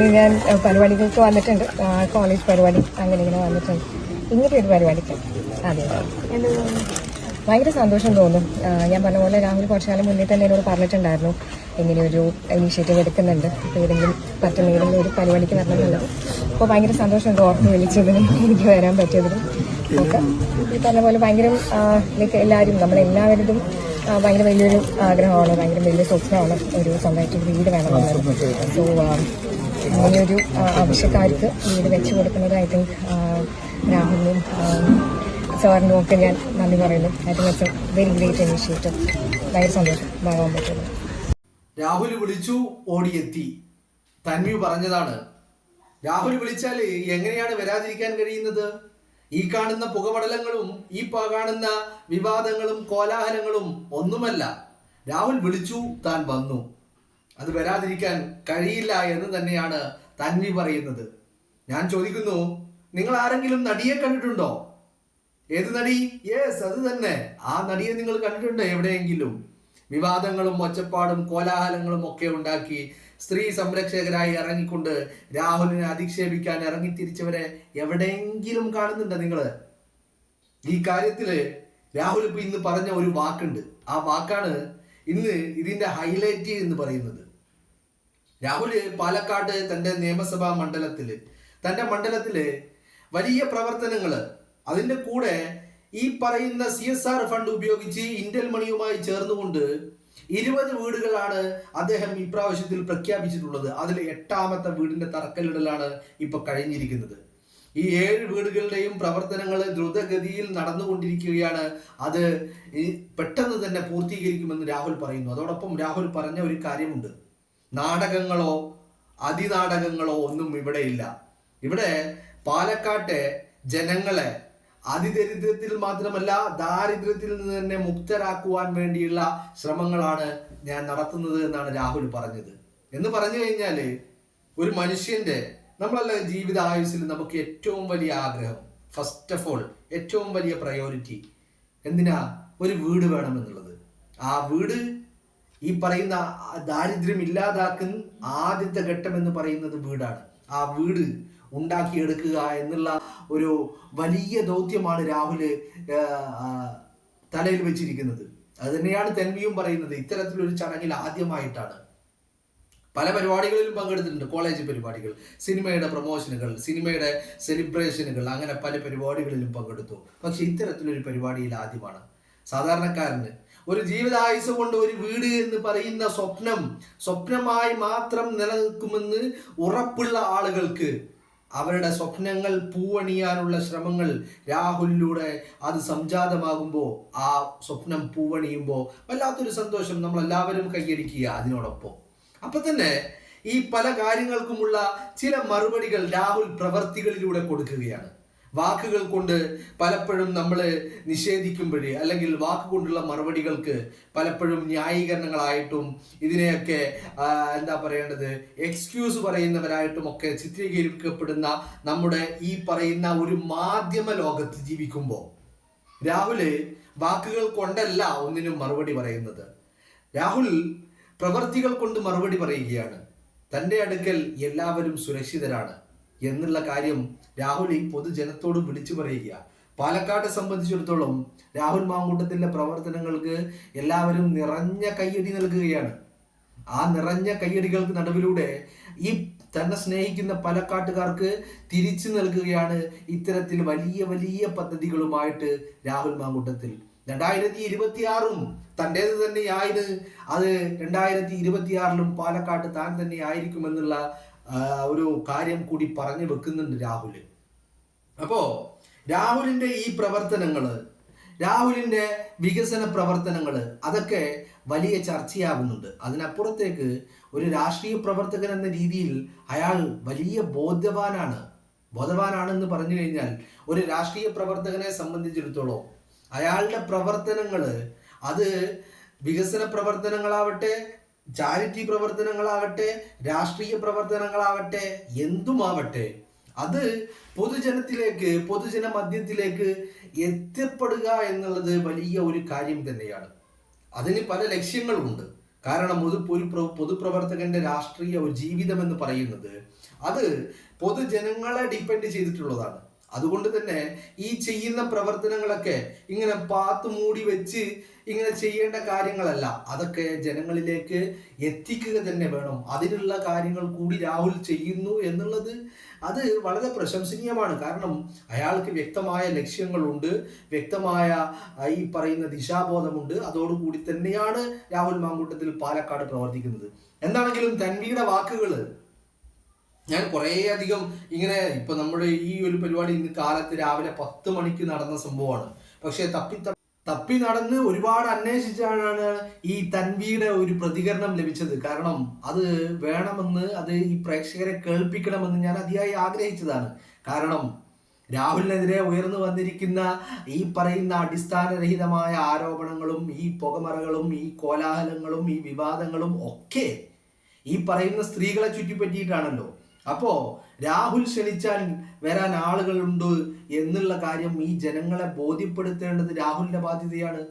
ഞാൻ പരിപാടികൾക്ക് വന്നിട്ടുണ്ട്, കോളേജ് പരിപാടി അങ്ങനെ ഇങ്ങനെ വന്നിട്ടുണ്ട്. ഇങ്ങനത്തെ ഒരു പരിപാടിക്ക് അതെ ഭയങ്കര സന്തോഷം തോന്നും. ഞാൻ പറഞ്ഞ പോലെ രാഹുൽ കുറച്ചു കാലം മുന്നേ തന്നെ എന്നോട് പറഞ്ഞിട്ടുണ്ടായിരുന്നു ഇങ്ങനെയൊരു ഇനീഷ്യേറ്റീവ് എടുക്കുന്നുണ്ട്, ഏതെങ്കിലും പറ്റുന്ന ഒരു പരിപാടിക്ക് വരണം എന്നുള്ളത്. അപ്പോൾ ഭയങ്കര സന്തോഷമുണ്ട് ഓർത്ത് വിളിച്ചതിനും എനിക്ക് വരാൻ പറ്റിയതിനും ഒക്കെ. ഈ പറഞ്ഞ പോലെ ഭയങ്കര ലൈക്ക് എല്ലാവരും നമ്മളെല്ലാവരും ഭയങ്കര വലിയൊരു ആഗ്രഹമാണ്, ഭയങ്കര വലിയ സ്വപ്നമാണ് ഒരു സ്വന്തമായിട്ട് വീട് വേണമെന്നുള്ളത്. സോ അങ്ങനെയൊരു ആവശ്യക്കാർക്ക് വീട് വെച്ച് കൊടുക്കുന്നത് ഐ തിങ്ക് രാഹുലിനും സാറിനും ഒക്കെ ഞാൻ നന്ദി പറയുന്നു. I think it's A very great initiative. ഭയങ്കര സന്തോഷം ഭാഗമാൻ പറ്റുന്നു. രാഹുൽ വിളിച്ചു ഓടിയെത്തി. തന്വി പറഞ്ഞതാണ്, രാഹുൽ വിളിച്ചാൽ എങ്ങനെയാണ് വരാതിരിക്കാൻ കഴിയുന്നത്? ഈ കാണുന്ന പുകപടലങ്ങളും ഈ കാണുന്ന വിവാദങ്ങളും കോലാഹലങ്ങളും ഒന്നുമല്ല. രാഹുൽ വിളിച്ചു, താൻ വന്നു. അത് വരാതിരിക്കാൻ കഴിയില്ല എന്ന് തന്നെയാണ് തന്വി പറയുന്നത്. ഞാൻ ചോദിക്കുന്നു, നിങ്ങൾ ആരെങ്കിലും നടിയെ കണ്ടിട്ടുണ്ടോ? ഏത് നടി? യെസ്, അത് തന്നെ. ആ നടിയെ നിങ്ങൾ കണ്ടിട്ടുണ്ടോ എവിടെയെങ്കിലും? വിവാദങ്ങളും ഒച്ചപ്പാടും കോലാഹലങ്ങളും ഒക്കെ ഉണ്ടാക്കി സ്ത്രീ സംരക്ഷകരായി ഇറങ്ങിക്കൊണ്ട് രാഹുലിനെ അധിക്ഷേപിക്കാൻ ഇറങ്ങിത്തിരിച്ചവരെ എവിടെയെങ്കിലും കാണുന്നുണ്ടോ നിങ്ങള്? ഈ കാര്യത്തില് രാഹുൽ ഇപ്പൊ ഇന്ന് പറഞ്ഞ ഒരു വാക്കുണ്ട്. ആ വാക്കാണ് ഇന്ന് ഇതിന്റെ ഹൈലൈറ്റ് എന്ന് പറയുന്നത്. രാഹുൽ പാലക്കാട് തന്റെ നിയമസഭാ മണ്ഡലത്തില് വലിയ പ്രവർത്തനങ്ങള്, അതിന്റെ കൂടെ ഈ പറയുന്ന CSR ഫണ്ട് ഉപയോഗിച്ച് ഇന്ത്യൻ മണിയുമായി ചേർന്നുകൊണ്ട് 20 വീടുകളാണ് അദ്ദേഹം ഇപ്രാവശ്യത്തിൽ പ്രഖ്യാപിച്ചിട്ടുള്ളത്. അതിൽ 8ാമത്തെ വീടിന്റെ തറക്കല്ലിടലാണ് ഇപ്പൊ കഴിഞ്ഞിരിക്കുന്നത്. ഈ 7 വീടുകളുടെയും പ്രവർത്തനങ്ങൾ ദ്രുതഗതിയിൽ നടന്നുകൊണ്ടിരിക്കുകയാണ്. അത് പെട്ടെന്ന് തന്നെ പൂർത്തീകരിക്കുമെന്ന് രാഹുൽ പറയുന്നു. അതോടൊപ്പം രാഹുൽ പറഞ്ഞ ഒരു കാര്യമുണ്ട്, നാടകങ്ങളോ അതിനാടകങ്ങളോ ഒന്നും ഇവിടെയില്ല. ഇവിടെ പാലക്കാട്ടെ ജനങ്ങളെ അതിദരിദ്രത്തിൽ മാത്രമല്ല ദാരിദ്ര്യത്തിൽ നിന്ന് തന്നെ മുക്തരാക്കുവാൻ വേണ്ടിയുള്ള ശ്രമങ്ങളാണ് ഞാൻ നടത്തുന്നത് എന്നാണ് രാഹുൽ പറഞ്ഞത്. എന്ന് പറഞ്ഞു കഴിഞ്ഞാല് ഒരു മനുഷ്യന്റെ നമ്മളല്ല ജീവിതായുസ്സിൽ നമുക്ക് ഏറ്റവും വലിയ ആഗ്രഹം, ഫസ്റ്റ് ഓഫ് ഓൾ ഏറ്റവും വലിയ പ്രയോറിറ്റി എന്തിനാ? ഒരു വീട് വേണമെന്നുള്ളത്. ആ വീട് ഈ പറയുന്ന ദാരിദ്ര്യം ഇല്ലാതാക്കുന്ന ആദ്യത്തെ ഘട്ടം എന്ന് പറയുന്നത് വീടാണ്. ആ വീട് ഉണ്ടാക്കിയെടുക്കുക എന്നുള്ള ഒരു വലിയ ദൗത്യമാണ് രാഹുല് തലയിൽ വെച്ചിരിക്കുന്നത്. അത് തന്നെയാണ് തന്വിയും പറയുന്നത്. ഇത്തരത്തിലൊരു ചടങ്ങിൽ ആദ്യമായിട്ടാണ് പല പരിപാടികളിലും പങ്കെടുത്തിട്ടുണ്ട്. കോളേജ് പരിപാടികൾ, സിനിമയുടെ പ്രൊമോഷനുകൾ, സിനിമയുടെ സെലിബ്രേഷനുകൾ, അങ്ങനെ പല പരിപാടികളിലും പങ്കെടുത്തു. പക്ഷെ ഇത്തരത്തിലൊരു പരിപാടിയിൽ ആദ്യമാണ്. സാധാരണക്കാരന് ഒരു ജീവിതായുസ് കൊണ്ട് ഒരു വീട് എന്ന് പറയുന്ന സ്വപ്നമായി മാത്രം നിലനിൽക്കുമെന്ന് ഉറപ്പുള്ള ആളുകൾക്ക് അവരുടെ സ്വപ്നങ്ങൾ പൂവണിയാനുള്ള ശ്രമങ്ങൾ രാഹുലിലൂടെ അത് സംജാതമാകുമ്പോൾ, ആ സ്വപ്നം പൂവണിയുമ്പോൾ വല്ലാത്തൊരു സന്തോഷം നമ്മളെല്ലാവരും കൈയടിക്കുക അതിനോടൊപ്പം. അപ്പൊ തന്നെ ഈ പല കാര്യങ്ങൾക്കുമുള്ള ചില മറുപടികൾ രാഹുൽ പ്രവർത്തികളിലൂടെ കൊടുക്കുകയാണ്. വാക്കുകൾ കൊണ്ട് പലപ്പോഴും നമ്മൾ നിഷേധിക്കുമ്പോഴേ, അല്ലെങ്കിൽ വാക്കുകൊണ്ടുള്ള മറുപടികൾക്ക് പലപ്പോഴും ന്യായീകരണങ്ങളായിട്ടും ഇതിനെയൊക്കെ എന്താ പറയേണ്ടത്, എക്സ്ക്യൂസ് പറയുന്നവരായിട്ടും ഒക്കെ ചിത്രീകരിക്കപ്പെടുന്ന നമ്മുടെ ഈ പറയുന്ന ഒരു മാധ്യമ ലോകത്ത് ജീവിക്കുമ്പോൾ രാഹുൽ വാക്കുകൾ കൊണ്ടല്ല ഒന്നിനും മറുപടി പറയുന്നത്. രാഹുൽ പ്രവർത്തികൾ കൊണ്ട് മറുപടി പറയുകയാണ്. തൻ്റെ അടുക്കൽ എല്ലാവരും സുരക്ഷിതരാണ് എന്നുള്ള കാര്യം രാഹുൽ ഈ പൊതുജനത്തോട് വിളിച്ചു പറയുക. പാലക്കാട്ടെ സംബന്ധിച്ചിടത്തോളം രാഹുൽ മാങ്കൂട്ടത്തിന്റെ പ്രവർത്തനങ്ങൾക്ക് എല്ലാവരും നിറഞ്ഞ കയ്യടി നൽകുകയാണ്. ആ നിറഞ്ഞ കയ്യടികൾക്ക് നടുവിലൂടെ ഈ തന്നെ സ്നേഹിക്കുന്ന പാലക്കാട്ടുകാർക്ക് തിരിച്ചു നൽകുകയാണ് ഇത്തരത്തിൽ വലിയ വലിയ പദ്ധതികളുമായിട്ട് രാഹുൽ മാങ്കൂട്ടത്തിൽ. 2026 തൻ്റേത് തന്നെയായത്, അത് 2026 പാലക്കാട്ട് താൻ തന്നെ ആയിരിക്കുമെന്നുള്ള ഒരു കാര്യം കൂടി പറഞ്ഞു വെക്കുന്നുണ്ട് രാഹുൽ. അപ്പോ രാഹുലിന്റെ ഈ പ്രവർത്തനങ്ങള്, രാഹുലിന്റെ വികസന പ്രവർത്തനങ്ങള് അതൊക്കെ വലിയ ചർച്ചയാകുന്നുണ്ട്. അതിനപ്പുറത്തേക്ക് ഒരു രാഷ്ട്രീയ പ്രവർത്തകൻ എന്ന രീതിയിൽ അയാൾ വലിയ ബോധവാനാണെന്ന് പറഞ്ഞു കഴിഞ്ഞാൽ ഒരു രാഷ്ട്രീയ പ്രവർത്തകനെ സംബന്ധിച്ചിടത്തോളം അയാളുടെ പ്രവർത്തനങ്ങള്, അത് വികസന പ്രവർത്തനങ്ങളാവട്ടെ, ചാരിറ്റി പ്രവർത്തനങ്ങളാകട്ടെ, രാഷ്ട്രീയ പ്രവർത്തനങ്ങളാവട്ടെ, എന്തുമാവട്ടെ, അത് പൊതുജന മധ്യത്തിലേക്ക് എത്തിപ്പെടുക എന്നുള്ളത് വലിയ ഒരു കാര്യം തന്നെയാണ്. അതിന് പല ലക്ഷ്യങ്ങളുമുണ്ട്. കാരണം ഒരു പൊതുപ്രവർത്തകന്റെ രാഷ്ട്രീയ ജീവിതം എന്ന് പറയുന്നത് അത് പൊതുജനങ്ങളെ ഡിപ്പെൻഡ് ചെയ്തിട്ടുള്ളതാണ്. അതുകൊണ്ട് തന്നെ ഈ ചെയ്യുന്ന പ്രവർത്തനങ്ങളൊക്കെ ഇങ്ങനെ പാത്ത് മൂടി വെച്ച് ഇങ്ങനെ ചെയ്യേണ്ട കാര്യങ്ങളല്ല. അതൊക്കെ ജനങ്ങളിലേക്ക് എത്തിക്കുക തന്നെ വേണം. അതിനുള്ള കാര്യങ്ങൾ കൂടി രാഹുൽ ചെയ്യുന്നു എന്നുള്ളത് അത് വളരെ പ്രശംസനീയമാണ്. കാരണം അയാൾക്ക് വ്യക്തമായ ലക്ഷ്യങ്ങളുണ്ട്, വ്യക്തമായ ഈ പറയുന്ന ദിശാബോധമുണ്ട്. അതോടുകൂടി തന്നെയാണ് രാഹുൽ മാങ്കൂട്ടത്തിൽ പാലക്കാട് പ്രവർത്തിക്കുന്നത്. എന്താണെങ്കിലും തൻവിയുടെ വാക്കുകൾ ഞാൻ കുറേ അധികം ഇങ്ങനെ ഇപ്പൊ നമ്മുടെ ഈ ഒരു പരിപാടി ഇന്ന് കാലത്ത് രാവിലെ 10 മണിക്ക് നടന്ന സംഭവമാണ്. പക്ഷെ തപ്പി നടന്ന് ഒരുപാട് അന്വേഷിച്ചാണ് ഈ തൻവിയുടെ ഒരു പ്രതികരണം ലഭിച്ചത്. കാരണം അത് വേണമെന്ന്, അത് ഈ പ്രേക്ഷകരെ കേൾപ്പിക്കണമെന്ന് ഞാൻ അതിയായി ആഗ്രഹിച്ചതാണ്. കാരണം രാഹുലിനെതിരെ ഉയർന്നു വന്നിരിക്കുന്ന ഈ പറയുന്ന അടിസ്ഥാനരഹിതമായ ആരോപണങ്ങളും ഈ പുകമറകളും ഈ കോലാഹലങ്ങളും ഈ വിവാദങ്ങളും ഒക്കെ ഈ പറയുന്ന സ്ത്രീകളെ ചുറ്റിപ്പറ്റിയിട്ടാണല്ലോ. അപ്പോ രാഹുൽ ക്ഷണിച്ചാൽ വരാൻ ആളുകളുണ്ട് എന്നുള്ള കാര്യം ഈ ജനങ്ങളെ ബോധ്യപ്പെടുത്തേണ്ടത് രാഹുലിന്റെ ബാധ്യതയാണ്.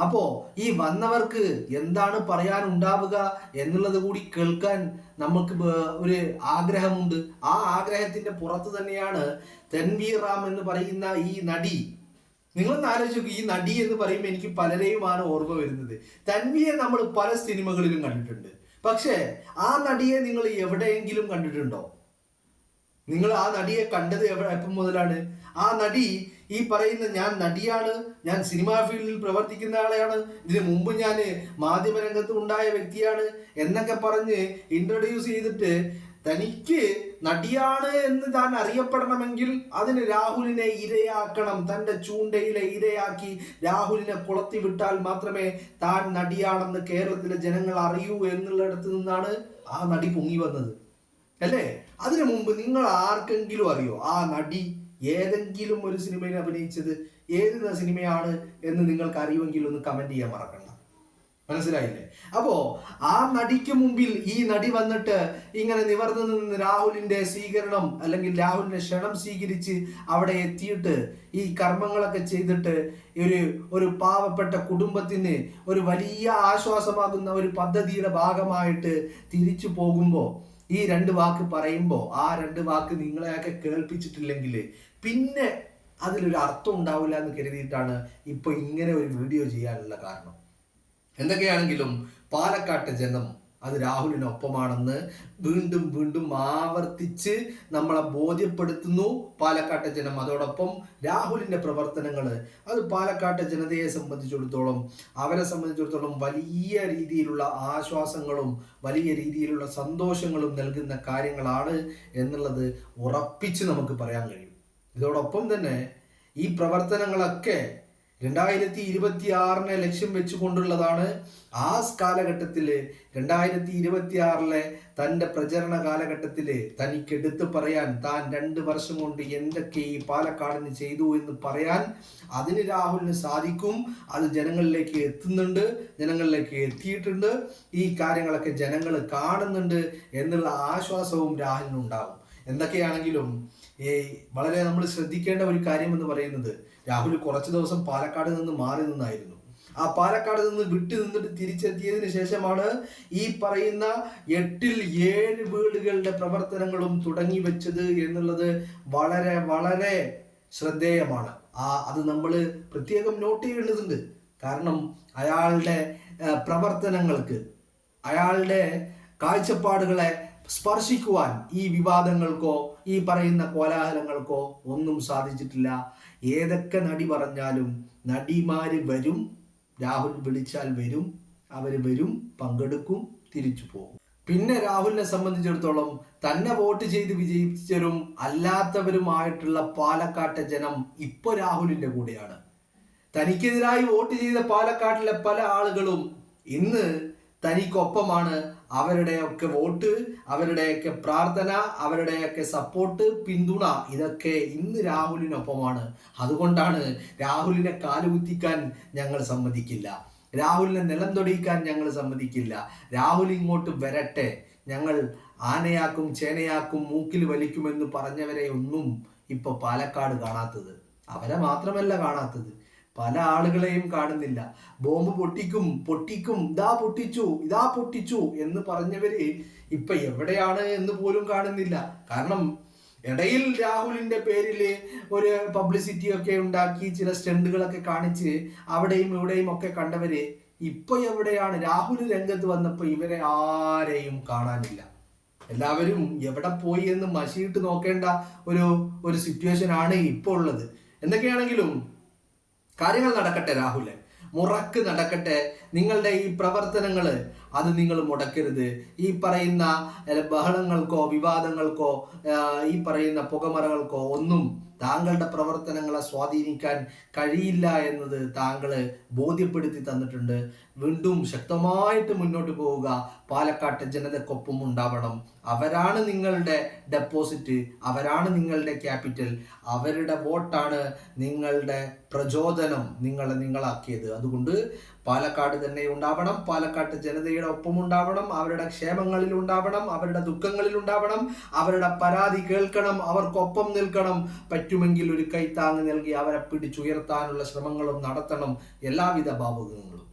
അപ്പോ ഈ വന്നവർക്ക് എന്താണ് പറയാനുണ്ടാവുക എന്നുള്ളത് കൂടി കേൾക്കാൻ നമുക്ക് ഒരു ആഗ്രഹമുണ്ട്. ആ ആഗ്രഹത്തിന്റെ പുറത്ത് തന്നെയാണ് തൻവീർ റാം എന്ന് പറയുന്ന ഈ നടി. നിങ്ങളൊന്ന് ആലോചിച്ച് നോക്കൂ, ഈ നടി എന്ന് പറയുമ്പോൾ എനിക്ക് പലരെയുമാണ് ഓർമ്മ വരുന്നത്. തൻവിയെ നമ്മൾ പല സിനിമകളിലും കണ്ടിട്ടുണ്ട്. പക്ഷേ ആ നടിയെ നിങ്ങൾ എവിടെയെങ്കിലും കണ്ടിട്ടുണ്ടോ? നിങ്ങൾ ആ നടിയെ കണ്ടത് എപ്പം മുതലാണ്? ആ നടി ഈ പറയുന്ന ഞാൻ നടിയാണ്, ഞാൻ സിനിമാ ഫീൽഡിൽ പ്രവർത്തിക്കുന്ന ആളെയാണ്, ഇതിനു മുമ്പ് ഞാൻ മാധ്യമരംഗത്ത് ഉണ്ടായ വ്യക്തിയാണ് എന്നൊക്കെ പറഞ്ഞ് ഇൻട്രൊഡ്യൂസ് ചെയ്തിട്ട് തനിക്ക് നടിയാണ് എന്ന് താൻ അറിയപ്പെടണമെങ്കിൽ അതിന് രാഹുലിനെ ഇരയാക്കണം. തൻ്റെ ചൂണ്ടയിലെ ഇരയാക്കി രാഹുലിനെ കൊളത്തി വിട്ടാൽ മാത്രമേ താൻ നടിയാണെന്ന് കേരളത്തിലെ ജനങ്ങൾ അറിയൂ എന്നുള്ളിടത്ത് നിന്നാണ് ആ നടി പൊങ്ങി വന്നത്, അല്ലേ? അതിനു മുമ്പ് നിങ്ങൾ ആർക്കെങ്കിലും അറിയോ ആ നടി ഏതെങ്കിലും ഒരു സിനിമയിൽ അഭിനയിച്ചത് ഏത് സിനിമയാണ് എന്ന് നിങ്ങൾക്ക് അറിയുമെങ്കിൽ ഒന്ന് കമന്റ് ചെയ്യാൻ മറക്കണ്ട. മനസ്സിലായില്ലേ? അപ്പോ ആ നടിക്ക് മുമ്പിൽ ഈ നടി വന്നിട്ട് ഇങ്ങനെ നിവർന്നു നിന്ന് രാഹുലിന്റെ സ്വീകരണം അല്ലെങ്കിൽ രാഹുലിന്റെ ക്ഷണം സ്വീകരിച്ച് അവിടെ എത്തിയിട്ട് ഈ കർമ്മങ്ങളൊക്കെ ചെയ്തിട്ട് ഒരു പാവപ്പെട്ട കുടുംബത്തിന് ഒരു വലിയ ആശ്വാസമാകുന്ന ഒരു പദ്ധതിയുടെ ഭാഗമായിട്ട് തിരിച്ചു പോകുമ്പോൾ ഈ 2 വാക്ക് പറയുമ്പോൾ ആ 2 വാക്ക് നിങ്ങളെയൊക്കെ കേൾപ്പിച്ചിട്ടില്ലെങ്കിൽ പിന്നെ അതിലൊരു അർത്ഥം ഉണ്ടാവില്ല എന്ന് കരുതിയിട്ടാണ് ഇപ്പൊ ഇങ്ങനെ ഒരു വീഡിയോ ചെയ്യാനുള്ള കാരണം. എന്തൊക്കെയാണെങ്കിലും പാലക്കാട്ടെ ജനം അത് രാഹുലിനൊപ്പമാണെന്ന് വീണ്ടും വീണ്ടും ആവർത്തിച്ച് നമ്മളെ ബോധ്യപ്പെടുത്തുന്നു പാലക്കാട്ടെ ജനം. അതോടൊപ്പം രാഹുലിന്റെ പ്രവർത്തനങ്ങൾ അത് പാലക്കാട്ടെ ജനതയെ സംബന്ധിച്ചിടത്തോളം, അവരെ സംബന്ധിച്ചിടത്തോളം വലിയ രീതിയിലുള്ള ആശ്വാസങ്ങളും വലിയ രീതിയിലുള്ള സന്തോഷങ്ങളും നൽകുന്ന കാര്യങ്ങളാണ് എന്നുള്ളത് ഉറപ്പിച്ച് നമുക്ക് പറയാൻ കഴിയും. ഇതോടൊപ്പം തന്നെ ഈ പ്രവർത്തനങ്ങളൊക്കെ 2026 ലക്ഷ്യം വെച്ചുകൊണ്ടുള്ളതാണ്. ആ കാലഘട്ടത്തിൽ 2026 തൻ്റെ പ്രചരണ കാലഘട്ടത്തിൽ തനിക്ക് എടുത്തു പറയാൻ താൻ 2 വർഷം കൊണ്ട് എന്തൊക്കെ ഈ പാലക്കാടിന് ചെയ്തു എന്ന് പറയാൻ അതിന് രാഹുലിന് സാധിക്കും. അത് ജനങ്ങളിലേക്ക് എത്തുന്നുണ്ട്, ജനങ്ങളിലേക്ക് എത്തിയിട്ടുണ്ട്. ഈ കാര്യങ്ങളൊക്കെ ജനങ്ങൾ കാണുന്നുണ്ട് എന്നുള്ള ആശ്വാസവും രാഹുലിനുണ്ടാകും. എന്തൊക്കെയാണെങ്കിലും വളരെ നമ്മൾ ശ്രദ്ധിക്കേണ്ട ഒരു കാര്യം എന്ന് പറയുന്നത്, രാഹുൽ കുറച്ച് ദിവസം പാലക്കാട് നിന്ന് മാറി നിന്നായിരുന്നു. ആ പാലക്കാട് നിന്ന് വിട്ടു നിന്നിട്ട് തിരിച്ചെത്തിയതിനു ശേഷമാണ് ഈ പറയുന്ന 8ൽ 7 വീടുകളുടെ പ്രവർത്തനങ്ങളും തുടങ്ങി വെച്ചത് എന്നുള്ളത് വളരെ വളരെ ശ്രദ്ധേയമാണ്. അത് നമ്മൾ പ്രത്യേകം നോട്ട് ചെയ്യേണ്ടതുണ്ട്. കാരണം അയാളുടെ പ്രവർത്തനങ്ങൾക്ക്, അയാളുടെ കാഴ്ചപ്പാടുകളെ സ്പർശിക്കുവാൻ ഈ വിവാദങ്ങൾക്കോ ഈ പറയുന്ന കോലാഹലങ്ങൾക്കോ ഒന്നും സാധിച്ചിട്ടില്ല. ഏതൊക്കെ നടി പറഞ്ഞാലും നടിമാര് വരും, രാഹുൽ വിളിച്ചാൽ വരും, അവർ വരും, പങ്കെടുക്കും, തിരിച്ചു പോകും. പിന്നെ രാഹുലിനെ സംബന്ധിച്ചിടത്തോളം തന്നെ വോട്ട് ചെയ്ത് വിജയിച്ചവരും അല്ലാത്തവരുമായിട്ടുള്ള പാലക്കാട്ടെ ജനം ഇപ്പൊ രാഹുലിന്റെ കൂടെയാണ്. തനിക്കെതിരായി വോട്ട് ചെയ്ത പാലക്കാട്ടിലെ പല ആളുകളും ഇന്ന് തനിക്കൊപ്പമാണ്. അവരുടെയൊക്കെ വോട്ട്, അവരുടെയൊക്കെ പ്രാർത്ഥന, അവരുടെയൊക്കെ സപ്പോർട്ട്, പിന്തുണ ഇതൊക്കെ ഇന്ന് രാഹുലിനൊപ്പമാണ്. അതുകൊണ്ടാണ് രാഹുലിനെ കാലുകുത്തിക്കാൻ ഞങ്ങൾ സമ്മതിക്കില്ല, രാഹുലിനെ നിലം തൊടിയിക്കാൻ ഞങ്ങൾ സമ്മതിക്കില്ല, രാഹുൽ ഇങ്ങോട്ട് വരട്ടെ, ഞങ്ങൾ ആനയാക്കും ചേനയാക്കും മൂക്കിൽ വലിക്കുമെന്ന് പറഞ്ഞവരെ ഒന്നും ഇപ്പൊ പാലക്കാട് കാണാത്തത്. അവരെ മാത്രമല്ല കാണാത്തത്, പല ആളുകളെയും കാണുന്നില്ല. ബോംബ് പൊട്ടിക്കും, ഇതാ പൊട്ടിച്ചു എന്ന് പറഞ്ഞവര് ഇപ്പൊ എവിടെയാണ് എന്ന് പോലും കാണുന്നില്ല. കാരണം ഇടയിൽ രാഹുലിന്റെ പേരിൽ ഒരു പബ്ലിസിറ്റി ഒക്കെ ഉണ്ടാക്കി ചില സ്റ്റണ്ടുകളൊക്കെ കാണിച്ച് അവിടെയും ഇവിടെയും ഒക്കെ കണ്ടവര് ഇപ്പൊ എവിടെയാണ്? രാഹുൽ രംഗത്ത് വന്നപ്പോ ഇവരെ ആരെയും കാണാനില്ല. എല്ലാവരും എവിടെ പോയി എന്ന് മഷിയിട്ട് നോക്കേണ്ട ഒരു സിറ്റുവേഷൻ ആണ് ഇപ്പോൾ ഉള്ളത്. എന്തൊക്കെയാണെങ്കിലും കാര്യങ്ങൾ നടക്കട്ടെ, രാഹുലെ മുറക്ക് നടക്കട്ടെ. നിങ്ങളുടെ ഈ പ്രവർത്തനങ്ങൾ അത് നിങ്ങൾ മുടക്കരുത്. ഈ പറയുന്ന ബഹളങ്ങൾക്കോ വിവാദങ്ങൾക്കോ ഈ പറയുന്ന പുകമറകൾക്കോ ഒന്നും താങ്കളുടെ പ്രവർത്തനങ്ങളെ സ്വാധീനിക്കാൻ കഴിയില്ല എന്നത് താങ്കൾ ബോധ്യപ്പെടുത്തി തന്നിട്ടുണ്ട്. വീണ്ടും ശക്തമായിട്ട് മുന്നോട്ട് പോവുക. പാലക്കാട്ട് ജനതക്കൊപ്പം ഉണ്ടാവണം. അവരാണ് നിങ്ങളുടെ ഡെപ്പോസിറ്റ്, അവരാണ് നിങ്ങളുടെ ക്യാപിറ്റൽ, അവരുടെ വോട്ടാണ് നിങ്ങളുടെ പ്രചോദനം നിങ്ങളാക്കിയത്. അതുകൊണ്ട് പാലക്കാട് തന്നെ ഉണ്ടാവണം, പാലക്കാട്ട് ജനതയുടെ ഒപ്പം ഉണ്ടാവണം, അവരുടെ ക്ഷേമങ്ങളിൽ ഉണ്ടാവണം, അവരുടെ ദുഃഖങ്ങളിൽ ഉണ്ടാവണം, അവരുടെ പരാതി കേൾക്കണം, അവർക്കൊപ്പം നിൽക്കണം. പറ്റുമെങ്കിൽ ഒരു കൈത്താങ്ങ് നൽകി അവരെ പിടിച്ചുയർത്താനുള്ള ശ്രമങ്ങളും നടത്തണം. എല്ലാവിധ ഭാവുകങ്ങളും.